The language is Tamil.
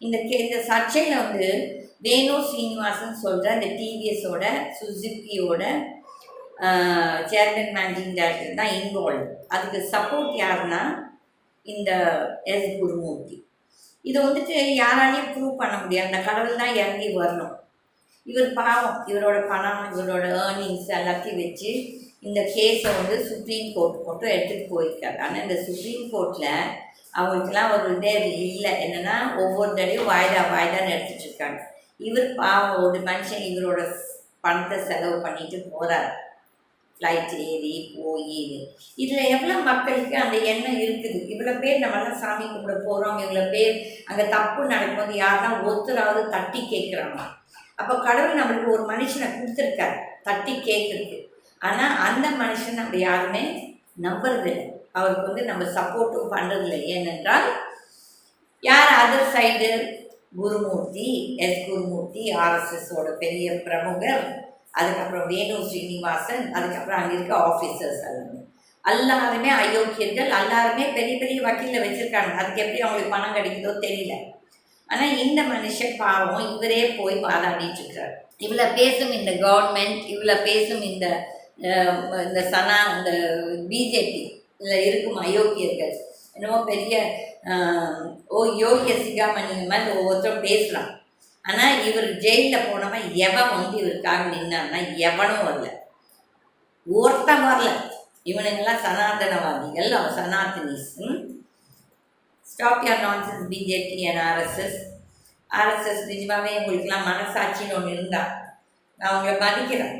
இந்த சர்ச்சையில் வந்து வேணு ஸ்ரீனிவாசன் சொல்கிற இந்த டிவிஎஸோட சுசுக்கியோட சேர்மன் மேனேஜிங் டைரக்டர் தான் இன்வால்வ். அதுக்கு சப்போர்ட் யாருன்னா இந்த எஸ் குருமூர்த்தி. இதை வந்துட்டு யாராலையும் ப்ரூவ் பண்ண முடியாது, அந்த கடவுள் தான் இறங்கி வரணும். இவர் பாவம், இவரோட பணம், இவரோட ஏர்னிங்ஸ் எல்லாத்தையும் வச்சு இந்த கேஸை வந்து சுப்ரீம் கோர்ட் மட்டும் எடுத்துகிட்டு போயிருக்காரு. ஆனால் இந்த சுப்ரீம் கோர்ட்டில் அவங்களுக்குலாம் ஒரு இதே இல்லை, என்னென்னா ஒவ்வொரு தடையும் வாய்தான்னு எடுத்துகிட்டு இருக்காங்க. இவர் பாவம் ஒரு மனுஷன் இவரோட பணத்தை செலவு பண்ணிட்டு போகிறார், ஃப்ளைட் ஏறி போய். இதில் எவ்வளோ மக்களுக்கு அந்த எண்ணம் இருக்குது? இவ்வளோ பேர் நம்மளாம் சாமி கும்பிட போகிறோம், இவ்வளோ பேர் அங்கே தப்பு நடக்கும்போது யாருன்னா ஒருத்தராவது தட்டி கேட்குறாங்க. அப்போ கடவுள் நம்மளுக்கு ஒரு மனுஷனை கொடுத்துருக்காரு தட்டி கேட்குறதுக்கு. ஆனால் அந்த மனுஷன் நம்ம யாருமே நம்புறதில்லை, அவருக்கு வந்து நம்ம சப்போர்ட்டும் பண்ணுறதில்லை. ஏனென்றால் யார் other side Gurumurthy, S Gurumurthy ஆர்எஸ்எஸோட பெரிய பிரமுகர், அதுக்கப்புறம் வேணு ஸ்ரீனிவாசன், அதுக்கப்புறம் அங்கே இருக்க ஆஃபீஸர்ஸ் எல்லாருமே அயோக்கியர்கள், எல்லாருமே பெரிய பெரிய வக்கீலில் வச்சுருக்காங்க. அதுக்கு எப்படி அவங்களுக்கு பணம் கிடைக்குதோ தெரியல. ஆனால் இந்த மனுஷன் பாவம் இவரே போய் வாதாடிட்டு இருக்கிறார். இவ்வளோ பேசும் இந்த கவர்மெண்ட், இவ்வளோ பேசும் இந்த இந்த பிஜேபி இதில் இருக்கும் அயோக்கியர்கள் என்னமோ பெரிய யோகிய சிகாமணி மாதிரி ஒவ்வொருத்தரும் பேசலாம். ஆனால் இவர் ஜெயிலில் போனவன் எவன் வந்து இவருக்காக நின்னான்னா எவனும் வரல, ஒருத்தன் வரல. இவனுங்கெல்லாம் சனாதனவாதிகள், அவன் சனாதனிஸ். Stop your nonsense BJP and RSS நிஜமாகவே உங்களுக்குலாம் மனசாட்சின்னு ஒன்று இருந்தால் நான் உங்களை மதிக்கிறேன்.